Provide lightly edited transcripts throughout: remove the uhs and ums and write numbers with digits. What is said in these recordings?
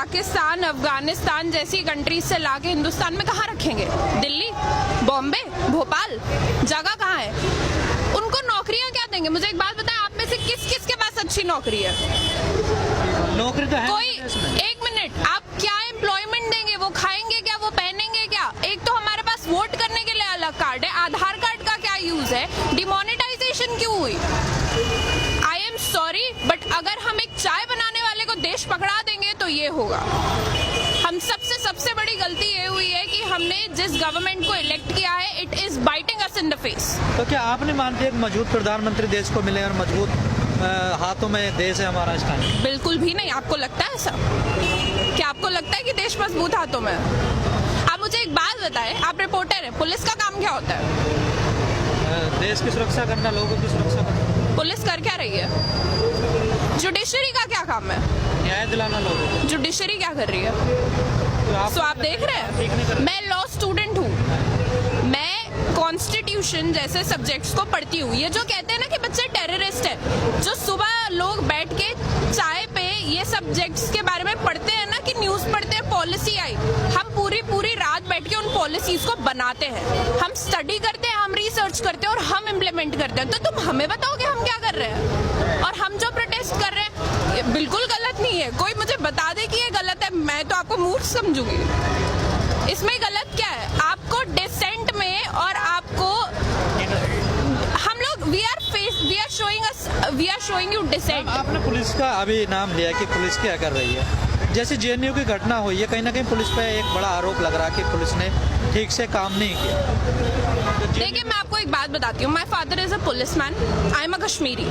पाकिस्तान, अफगानिस्तान जैसी कंट्रीज से लाके हिंदुस्तान में कहाँ रखेंगे? दिल्ली, बॉम्बे, भोपाल, जगह कहाँ है? उनको नौकरियां क्या देंगे? मुझे एक बात बताएं, आप में से किस किस के पास अच्छी नौकरी है? नौकरी तो है कोई, एक मिनट, आप क्या एम्प्लॉयमेंट देंगे? वो खाएंगे क्या? वो पहनेंगे क्या? एक तो हमारे पास वोट करने के लिए अलग कार्ड है, आधार कार्ड का क्या यूज है? डिमोनेटाइजेशन क्यों हुई? आई एम सॉरी, बट अगर हम एक चाय बनाने वाले को देश पकड़ा देंगे तो ये होगा। हम सबसे बड़ी गलती ये हुई है कि हमने जिस गवर्नमेंट को इलेक्ट किया है, it is biting us in the face. तो क्या आप नहीं मानते एक मजबूत प्रधानमंत्री देश को मिले और मजबूत हाथों में देश है हमारा इस टाइम? बिल्कुल भी नहीं। आपको लगता है ऐसा? क्या आपको लगता है कि देश मजबूत हाथों में है? आप मुझे एक बात बताएं, आप रिपोर्टर हैं, पुलिस का काम क्या होता है? देश की सुरक्षा करना, लोगों की सुरक्षा करना। पुलिस कर क्या रही है? जुडिशरी का क्या काम है? न्याय दिलाना लोगों को। जुडिशरी क्या कर रही है? तो आप देख रहे हैं, मैं लॉ स्टूडेंट हूँ, मैं कॉन्स्टिट्यूशन जैसे सब्जेक्ट्स को पढ़ती हूँ। ये जो कहते हैं ना कि बच्चे टेररिस्ट है, जो सुबह लोग बैठ के चाय पे ये सब्जेक्ट्स के बारे में पढ़ते हैं ना, कि न्यूज पढ़ते हैं, पॉलिसी आई, हम पूरी रात बैठ के उन पॉलिसीज को बनाते हैं, हम स्टडी करते हैं, हम रिसर्च करते हैं और हम इम्प्लीमेंट करते हैं। तो तुम हमें बताओगे हम क्या कर रहे हैं? और हम जो प्रोटेस्ट कर रहे हैं ये बिल्कुल गलत नहीं है। कोई मुझे बता दे कि ये गलत है, मैं तो आपको मूर्ख समझूंगी। इसमें गलत क्या है? आपको डिसेंट में और आपको हम लोग we are showing you decent. आपने पुलिस का अभी नाम लिया कि पुलिस क्या कर रही है। जैसे जेएनयू की घटना हुई है, कहीं ना कहीं पुलिस पे एक बड़ा आरोप लग रहा है कि पुलिस ने ठीक से काम नहीं किया। देखिए, मैं आपको एक बात बताती हूँ, my father is a policeman, I am a Kashmiri,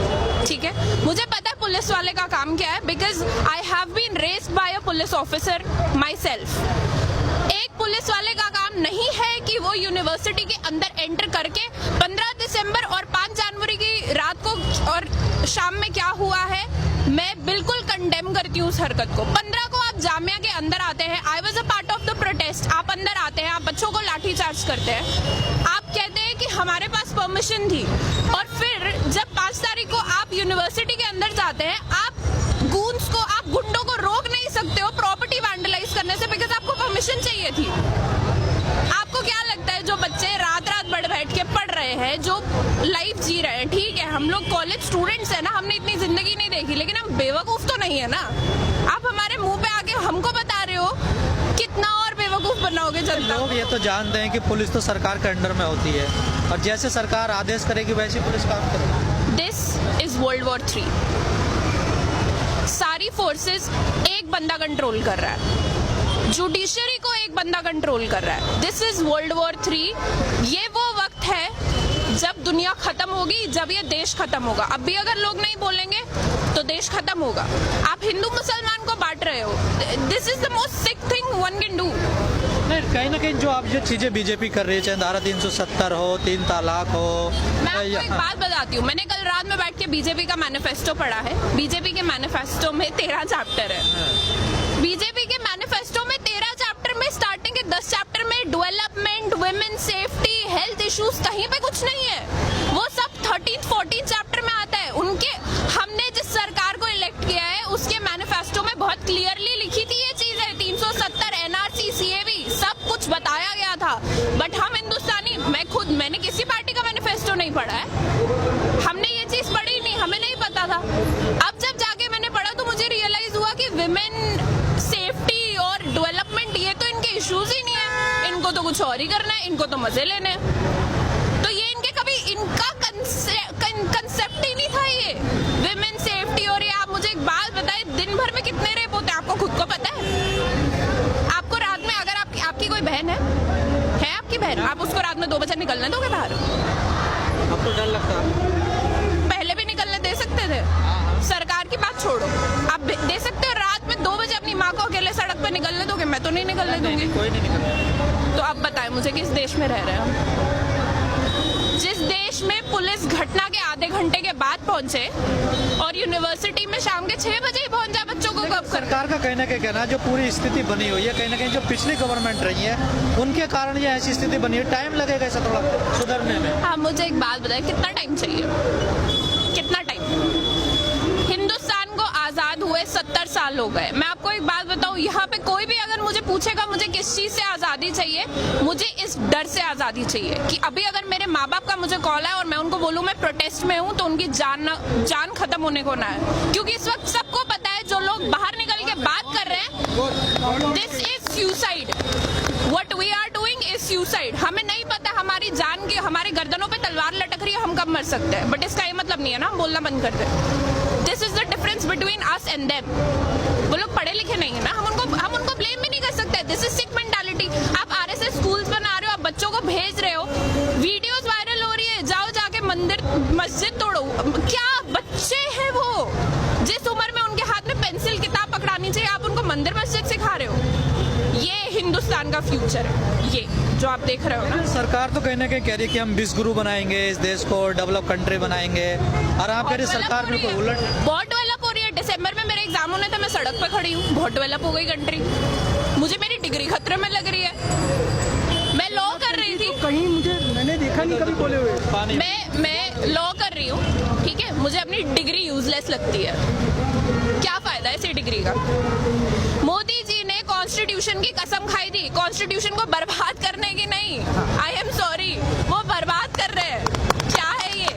ठीक है? मुझे पता है पुलिस वाले का काम क्या है, because I have been raised by a police officer myself. एक पुलिस वाले का काम नहीं है कि वो यूनिवर्सिटी के अंदर एंटर करके 15 दिसंबर और 5 जनवरी की रात को और शाम में क्या हुआ है, मैं बिल्कुल कंडेम करती हूँ उस हरकत को। 15 को आप जामिया के अंदर आते हैं, I was a part of the protest, आप अंदर आते हैं, आप बच्चों को लाठीचार्ज करते हैं, आप कहते हैं कि हमारे पास परमिशन थी, और फिर जब 5 तारीख को आप यूनिवर्सिटी के अंदर जाते हैं, आप गूंस को, आप गुंडों को रोक नहीं सकते हो प्रॉपर्टी वैंडलाइज करने से, बिकॉज आपको परमिशन चाहिए थी। आपको क्या लगता है जो बच्चे रात बैठ के पढ़ रहे हैं, जो लाइफ जी रहे हैं, ठीक है, हम लोग कॉलेज स्टूडेंट्स हैं ना, हमने इतनी जिंदगी नहीं देखी, लेकिन हम बेवकूफ तो नहीं है ना। आप हमारे मुंह पे आके हमको बता रहे हो, कितना और बेवकूफ बनाओगे जनता? लोग ये तो जानते हैं कि पुलिस तो सरकार के अंडर में होती है, और जैसे सरकार आदेश करेगी वैसी पुलिस काम करेगी। This is world war 3। सारी फोर्सेस एक बंदा कंट्रोल कर रहा है, जुडिशरी को एक बंदा कंट्रोल कर रहा है। This is world war 3। ये वो वक्त है जब दुनिया खत्म होगी, जब ये देश खत्म होगा। अब भी अगर लोग नहीं बोलेंगे तो देश खत्म होगा। आप हिंदू मुसलमान को बांट रहे हो। This is the most sick thing one can do. नहीं, कहीं ना कहीं जो आप जो चीजें बीजेपी कर रही है, चाहे धारा 370 हो, 3 तलाक हो। मैं आपको एक बात बताती हूँ, मैंने कल रात में बैठ के बीजेपी का मैनिफेस्टो पढ़ा है। बीजेपी के मैनिफेस्टो में 13 चैप्टर है। बीजेपी के मैनिफेस्टो में 13 चैप्टर में स्टार्टिंग के 10 चैप्टर में development, women safety, health issues, कहीं पे कुछ नहीं है। वो सब 13-14 चैप्टर में आता है। उनके, हमने जिस सरकार को इलेक्ट किया है उसके मैनिफेस्टो में बहुत क्लियरली लिखी थी ये चीज है, 370, एनआरसी, सीएबी, सब कुछ बताया गया था। बट हम हिंदुस्तानी, मैंने किसी पार्टी का मैनिफेस्टो नहीं पढ़ा है, हमने ये चीज पढ़ी नहीं, हमें नहीं पता था। अब जब जाके मैंने पढ़ा तो मुझे रियलाइज हुआ कि विमेन सेफ्टी और डेवलपमेंट ये तो इनके इश्यूज ही नहीं है, इनको तो कुछ और ही करना है, इनको तो मजे लेने हैं। तो ये इनके कभी इनका कंसेप्ट ही नहीं था ये विमेन सेफ्टी। और ये आप मुझे एक बात बताएं, दिन भर में कितने रेप होते हैं आपको खुद को पता है? आपको रात में, अगर आपकी कोई बहन है आपकी बहन, आप उसको रात में 2 बजे निकलने दोगे बाहर? आपको डर लगता है? पहले भी निकलने दे सकते थे। सरकार की बात छोड़ो, आप दे सकते हो रात में 2 बजे अपनी माँ को अकेले सड़क पे निकलने दोगे? मैं तो नहीं निकलने दूंगी। कोई नहीं निकलता। तो आप बताएं मुझे, किस देश में रह रहे हैं हम? जिस देश में पुलिस घटना के आधे घंटे के बाद पहुंचे और यूनिवर्सिटी में शाम के 6 बजे ही पहुंच जाए बच्चों को कब? सरकार का कहना क्या कहना है, जो पूरी स्थिति बनी हुई है, कहीं ना कहीं जो पिछली गवर्नमेंट रही है उनके कारण ये ऐसी स्थिति बनी है। टाइम लगेगा ऐसा थोड़ा सुधरने में। हाँ, मुझे एक बात बताएं, कितना टाइम चाहिए? कितना टाइम? हिंदुस्तान को आजाद हुए 70 साल हो गए। मैं आपको एक बात बताऊं, हूँ, यहाँ पे कोई भी अगर मुझे पूछेगा मुझे किस चीज से आजादी चाहिए, मुझे इस डर से आजादी चाहिए कि अभी अगर मेरे माँ बाप का मुझे कॉल है और मैं उनको बोलूँ मैं प्रोटेस्ट में हूँ, तो उनकी जान खत्म होने को ना है। क्योंकि इस वक्त सबको पता है जो लोग बाहर निकल के बात कर रहे हैं, this is suicide. What we are doing is suicide। हमें नहीं पता हमारी जान की हमारे गर्दनों पे तलवार लटक रही है, हम कब मर सकते हैं, बट इसका ये मतलब नहीं है ना हम बोलना बंद कर दें। This is the difference between us and them. वो लोग पढ़े लिखे नहीं है ना, हम उनको ब्लेम भी नहीं कर सकते। This is sick mentality. आप RSS स्कूल्स बना रहे हो, आप बच्चों को भेज रहे हो, वीडियोस वायरल हो रही है, जाओ जाके मस्जिद तोड़ो। क्या बच्चे हैं वो, जिस उम्र में उनके हाथ में पेंसिल किताब पकड़ानी चाहिए, आप उनको मंदिर मस्जिद सिखा रहे हो। ये हिंदुस्तान का फ्यूचर है, ये जो आप देख रहे हो ना। सरकार तो कहीं ना कहीं कह रही है कि हम विश्व गुरु बनाएंगे, इस देश को डेवलप कंट्री बनाएंगे, और आप कह रहे सरकार में उलट। बहुत डेवलप हो रही है। दिसंबर में मेरे एग्जाम होने थे, मैं सड़क पे खड़ी हूँ, बहुत डेवलप हो गई कंट्री। मुझे मेरी डिग्री खतरे में लग रही है। मैं लॉ कर रही थी, कहीं मैंने देखा नहीं कभी बोले हुए। मैं लॉ कर रही हूँ, ठीक है, मुझे अपनी डिग्री यूजलेस लगती है। क्या फायदा है इसी डिग्री का। मोदी जी ने कॉन्स्टिट्यूशन की कसम खाई थी, कॉन्स्टिट्यूशन को बर्बाद करने की नहीं। आई एम सॉरी, वो बर्बाद कर रहे हैं। क्या है ये,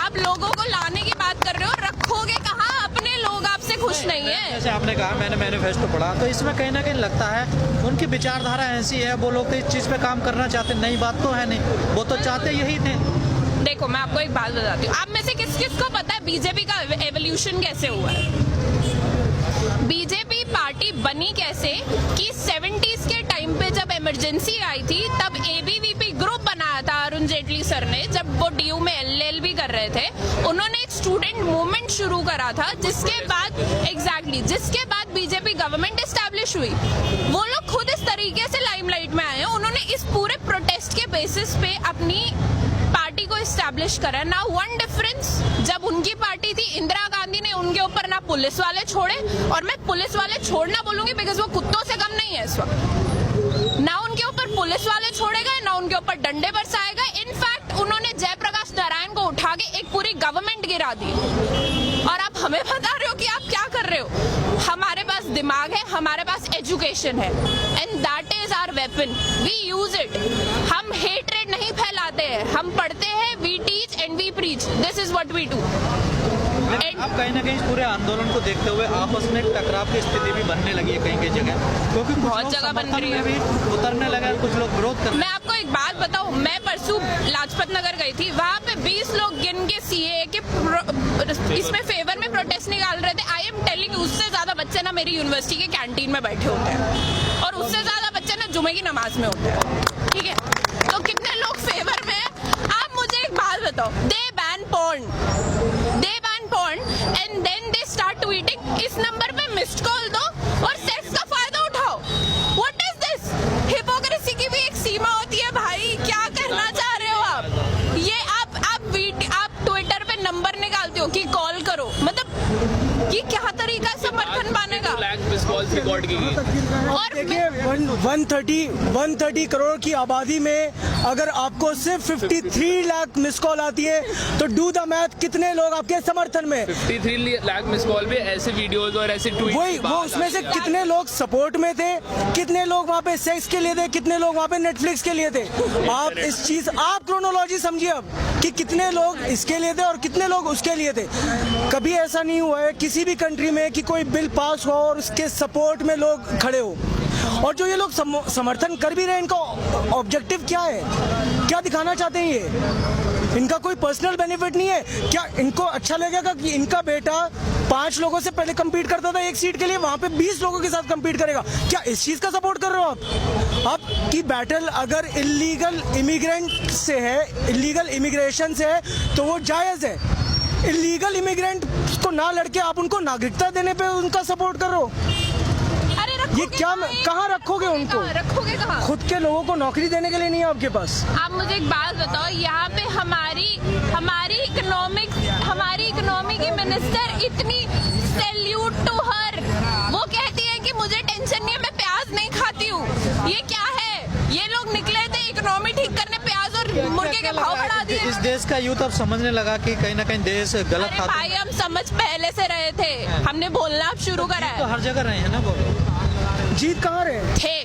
आप लोगों को लाने की बात कर रहे हो, रखोगे कहाँ? अपने लोग आपसे खुश नहीं है। जैसे आपने कहा मैंने मैनिफेस्टो पढ़ा, तो इसमें कहीं ना कहीं लगता है उनकी विचारधारा ऐसी है, वो लोग तो इस चीज पे काम करना चाहते। नई बात तो है नहीं, वो तो चाहते यही थे। देखो मैं आपको एक बात बताती हूँ, आप में से किस किस को पता है बीजेपी का एवोल्यूशन कैसे हुआ है? बीजेपी पार्टी बनी कैसे कि 70s के टाइम पे जब इमरजेंसी आई थी, तब ABVP ग्रुप बनाया था अरुण जेटली सर ने, जब वो DU में LLB कर रहे थे। उन्होंने एक स्टूडेंट मूवमेंट शुरू करा था, जिसके बाद बीजेपी गवर्नमेंट एस्टैब्लिश हुई। वो लोग खुद इस तरीके से लाइमलाइट में आए हैं, उन्होंने इस पूरे प्रोटेस्ट के बेसिस पे अपनी पार्टी को एस्टैब्लिश करा। ना वन डिफरेंस, जब उनकी पार्टी थी इंदिरा गांधी ने उनके ऊपर ना पुलिस वाले छोड़े, और मैं पुलिस वाले छोड़ना बोलूंगी बिकॉज वो कुत्तों से कम नहीं है इस वक्त। ना उनके ऊपर पुलिस वाले छोड़े गए, ना उनके ऊपर डंडे बरसाए गए। इनफैक्ट उन्होंने जयप्रकाश नारायण को उठा के एक पूरी गवर्नमेंट गिरा दी। और आप हमें बता रहे हो कि आप क्या कर रहे हो? हमारे पास दिमाग है, हमारे पास एजुकेशन है, and that is our weapon, we use it. हम हेट्रेड नहीं फैलाते हैं, हम पढ़ते हैं, we teach and we preach, this is what we do. अब कहीं ना कहीं इस पूरे आंदोलन को देखते हुए आपस में टकराव की स्थिति भी बनने लगी है कहीं कहीं जगह, क्योंकि बहुत जगह बन रही है, भी उतरने लगा, कुछ लोग विरोध कर रहे हैं। मैं आपको एक बात बताऊं, मैं परसों लाजपत नगर गई थी, वहाँ पे 20 लोग गिन के CAA के इसमें फेवर में प्रोटेस्ट निकाल रहे थे। आई एम टेलिंग, उससे ज्यादा बच्चे ना मेरी यूनिवर्सिटी के कैंटीन में बैठे होते हैं, और उससे ज्यादा बच्चे ना जुमे की नमाज में होते हैं, ठीक है? तो कितने लोग फेवर में हैं? आप मुझे एक बात बताओ, they ban porn and then they start tweeting, इस नंबर पे मिस्ड कॉल दो और सेक्स का फायदा उठाओ। What is this? हिपोक्रेसी की भी एक सीमा होती है भाई, क्या कहना चाह रहे हो आप? ये आप ट्विटर पे नंबर निकालते हो कि कॉल करो, मतलब ये क्या तरीका समर्थन पाने का? रिकॉर्ड की और देखिए 130 करोड़ की आबादी में अगर आपको सिर्फ 53 लाख मिस कॉल आती है, तो डू द मैथ, कितने लोग आपके समर्थन में? 53 लाख मिस कॉल पे ऐसे वीडियोस और ऐसे ट्वीट, वो उसमें से कितने लोग सपोर्ट में थे, कितने लोग वहाँ पे सेक्स के लिए थे, कितने लोग वहाँ पे नेटफ्लिक्स के लिए थे? आप क्रोनोलॉजी समझिए अब कि कितने लोग इसके लिए थे और कितने लोग उसके लिए थे। कभी ऐसा नहीं हुआ है किसी भी कंट्री में कि कोई बिल पास हो और उसके सपोर्ट में लोग खड़े हो। और जो ये लोग समर्थन कर भी रहे हैं, इनका ऑब्जेक्टिव क्या है? क्या दिखाना चाहते हैं ये? इनका कोई पर्सनल बेनिफिट नहीं है क्या? इनको अच्छा लगेगा कि इनका बेटा 5 लोगों से पहले compete करता था एक सीट के लिए, वहां पे 20 लोगों के साथ compete करेगा? क्या इस चीज का सपोर्ट कर रहे हो आप की बैटल अगर इलीगल इमिग्रेंट से है, इलीगल इमिग्रेशन से है, तो वो जायज है। इलीगल इमिग्रेंट को ना लड़के आप उनको नागरिकता देने पे उनका सपोर्ट कर रहे हो? ये क्या, कहाँ रखोगे उनको? रखोगे कहाँ? खुद के लोगों को नौकरी देने के लिए नहीं है आपके पास। आप मुझे एक बात बताओ, यहाँ पे हमारी इकोनॉमी की मिनिस्टर इतनी, सैल्यूट टू हर, वो कहती है कि मुझे टेंशन नहीं है, मैं प्याज नहीं खाती हूँ। ये क्या है? ये लोग निकले थे इकोनॉमी ठीक करने, प्याज और मुर्गे के भाव बढ़ा दिए। इस देश का यूथ अब समझने लगा कि कहीं ना कहीं देश गलत अरे हाथों भाई हम समझ पहले से रहे थे, हमने बोलना अब शुरू करा तो है। हर जगह रहे हैं ना बोलो। जीत कहाँ रहे थे?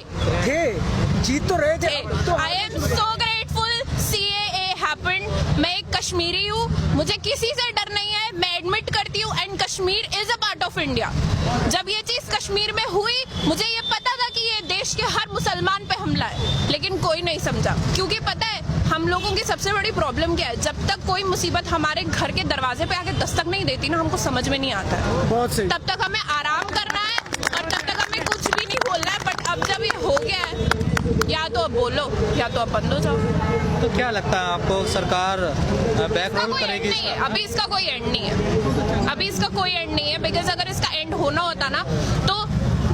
जीत तो रहे थे। तो I am so grateful CAA happened. मैं एक कश्मीरी हूँ, मुझे किसी से डर नहीं है, मैं एडमिट करती हूँ and Kashmir is a part of India. जब ये चीज कश्मीर में हुई मुझे ये पता था कि ये देश के हर मुसलमान पे हमला है, लेकिन कोई नहीं समझा। क्योंकि पता है हम लोगों की सबसे बड़ी प्रॉब्लम क्या है, जब तक कोई मुसीबत हमारे घर के दरवाजे पे आके दस्तक नहीं देती ना, हमको समझ में नहीं आता है। बहुत सही। तब तक हमें आराम करना है और तब तक हमें कुछ भी नहीं बोलना है। बट अब जब ये हो गया है, या तो अब बोलो या तो अब बंद हो जाओ। तो क्या लगता है आपको, सरकार बैक इसका रोल कोई एंड करेगी? नहीं है, अभी इसका कोई एंड नहीं है, अभी इसका कोई एंड नहीं है। बिकॉज अगर इसका एंड होना होता ना तो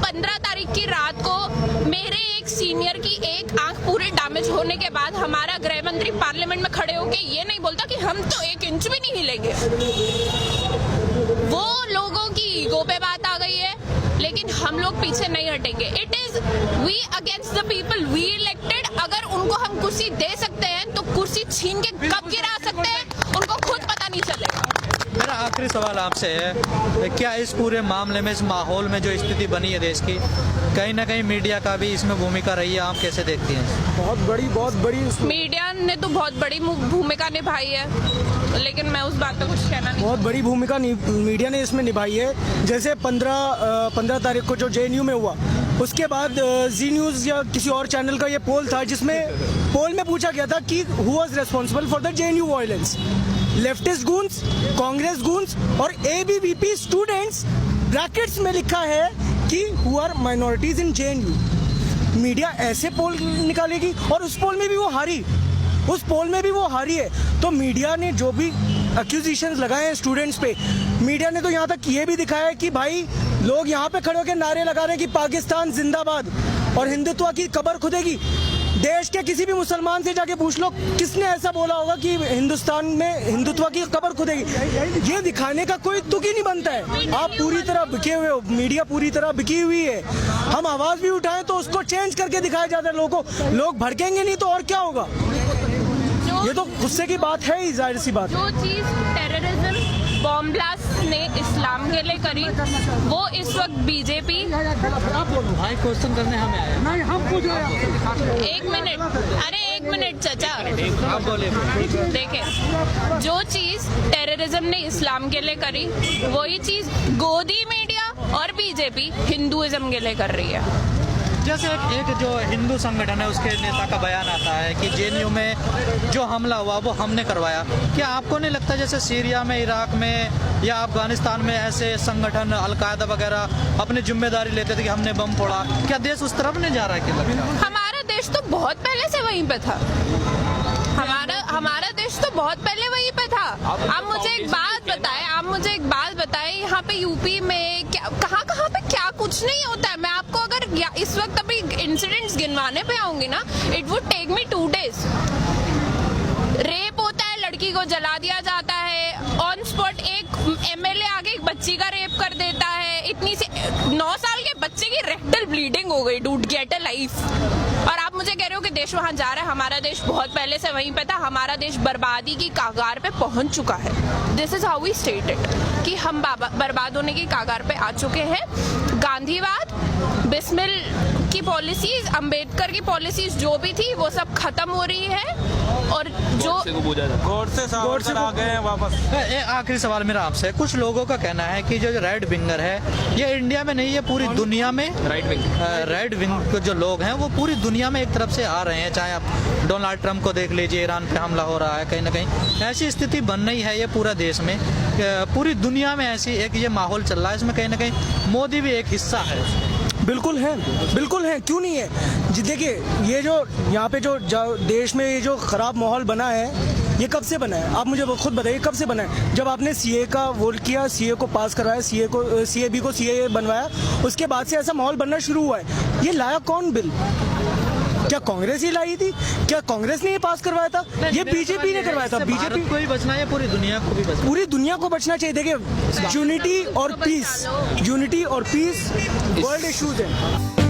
15 तारीख की रात को मेरे एक सीनियर की एक आंख पूरी डैमेज होने के बाद हमारा गृह मंत्री पार्लियामेंट में खड़े होके ये नहीं बोलता कि हम तो 1 इंच भी नहीं हिलेंगे। वो लोगों की ईगो पे बात आ गई है, लेकिन हम लोग पीछे नहीं हटेंगे। It is we against the people we elected. अगर उनको हम कुर्सी दे सकते हैं तो कुर्सी छीन के कब गिरा सकते हैं उनको खुद पता नहीं चलेगा। मेरा आखिरी सवाल आपसे है, क्या इस पूरे मामले में, इस माहौल में जो स्थिति बनी है देश की, कहीं ना कहीं मीडिया का भी इसमें भूमिका रही है? आप कैसे देखती हैं? बहुत बड़ी मीडिया ने तो बहुत बड़ी भूमिका निभाई है, लेकिन मैं उस बात पे कुछ कहना नहीं। बहुत बड़ी भूमिका मीडिया ने इसमें निभाई है। जैसे 15 तारीख को जो JNU में हुआ, उसके बाद जी न्यूज़ या किसी और चैनल का ये पोल था, जिसमें पोल में पूछा गया था कि who was responsible for the JNU violence. Leftist goons, Congress goons और ABVP स्टूडेंट्स, ब्रैकेट्स में लिखा है कि who are minorities in JNU। Media ऐसे पोल निकालेगी, और उस पोल में भी वो हारी, उस पोल में भी वो हारी है। तो मीडिया ने जो भी एक्यूजिशंस लगाए हैं स्टूडेंट्स पे, मीडिया ने तो यहाँ तक ये भी दिखाया है कि भाई लोग यहाँ पे खड़े होकर नारे लगा रहे हैं कि पाकिस्तान जिंदाबाद और हिंदुत्व की कब्र खुदेगी। देश के किसी भी मुसलमान से जाके पूछ लो किसने ऐसा बोला होगा कि हिंदुस्तान में हिंदुत्व की कब्र खुदेगी। ये दिखाने का कोई तुक ही नहीं बनता है। आप पूरी तरह बिके हुए हो, मीडिया पूरी तरह बिकी हुई है। हम आवाज भी उठाएं तो उसको चेंज करके दिखाया जाता है लोगों को। लोग भड़केंगे नहीं तो और क्या होगा? ये तो गुस्से की बात है ही, जाहिर सी बात। जो चीज टेररिज्म बॉम्ब ब्लास्ट ने इस्लाम के लिए करी, वो इस वक्त बीजेपी। भाई क्वेश्चन करने हमें आए। नहीं, हम पूछ रहे हैं। 1 मिनट, अरे 1 मिनट चाचा, आप बोले। देखें जो चीज टेररिज्म ने इस्लाम के लिए करी, वही चीज गोदी मीडिया और बीजेपी हिंदुइज्म के लिए कर रही है। जैसे एक जो हिंदू संगठन है उसके नेता का बयान आता है कि JNU में जो हमला हुआ वो हमने करवाया। क्या आपको नहीं लगता जैसे सीरिया में, इराक में या अफगानिस्तान में ऐसे संगठन अलकायदा वगैरह अपनी जिम्मेदारी लेते थे कि हमने बम फोड़ा? क्या देश उस तरफ नहीं जा रहा है? क्या हमारा देश तो बहुत पहले से वहीं पे था। हमारा देश तो बहुत पहले वहीं पे था। आप मुझे एक बात बताएं, यहाँ पे यूपी में क्या कहाँ पे क्या कुछ नहीं होता है। मैं आपको अगर इस वक्त अभी इंसिडेंट्स गिनवाने पे आऊंगी ना, it would take me 2 days। Rape होता है, लड़की को जला दिया जाता है ऑन स्पॉट। एक MLA आगे एक बच्ची का रेप कर देता है। इतनी सी 9 साल के बच्चे की रेक्टल ब्लीडिंग हो गई। Dude get a life. और आप मुझे कह रहे हो कि देश वहां जा रहा है। हमारा देश बहुत पहले से वहीं पे था। हमारा देश बर्बादी की कागार पे पहुंच चुका है। This is how we stated कि हम बर्बाद होने की कागार पे आ चुके हैं। गांधीवाद, बिस्मिल की पॉलिसीज, अंबेडकर की पॉलिसीज जो भी थी वो सब खत्म हो रही है। और जो गौर से आ गए हैं वापस। आखिरी सवाल मेरा आपसे, कुछ लोगों का कहना है कि जो रेड विंगर है ये इंडिया में नहीं है, पूरी दुनिया में रेड विंग जो लोग हैं वो पूरी दुनिया में एक तरफ से आ रहे हैं। चाहे आप डोनाल्ड ट्रंप को देख लीजिए, ईरान पे हमला हो रहा है, कहीं ना कहीं ऐसी स्थिति बन रही है ये पूरा देश में, पूरी दुनिया में ऐसी एक ये माहौल चल रहा है। इसमें कहीं ना कहीं मोदी भी एक हिस्सा है। बिल्कुल है, क्यों नहीं है जी। देखिए ये जो यहाँ पे जो देश में ये जो खराब माहौल बना है, ये कब से बना है? आप मुझे खुद बताइए कब से बना है? जब आपने CA का वोट किया, CA को पास करवाया, CAB को CA बनवाया, उसके बाद से ऐसा माहौल बनना शुरू हुआ है। ये लाया कौन बिल? क्या कांग्रेस ही लाई थी? क्या कांग्रेस ने ये पास करवाया था? ये बीजेपी ने करवाया था। बीजेपी को ही बचना है, पूरी दुनिया को भी बचना, पूरी दुनिया को बचना चाहिए। देखिए यूनिटी और पीस वर्ल्ड इश्यूज है।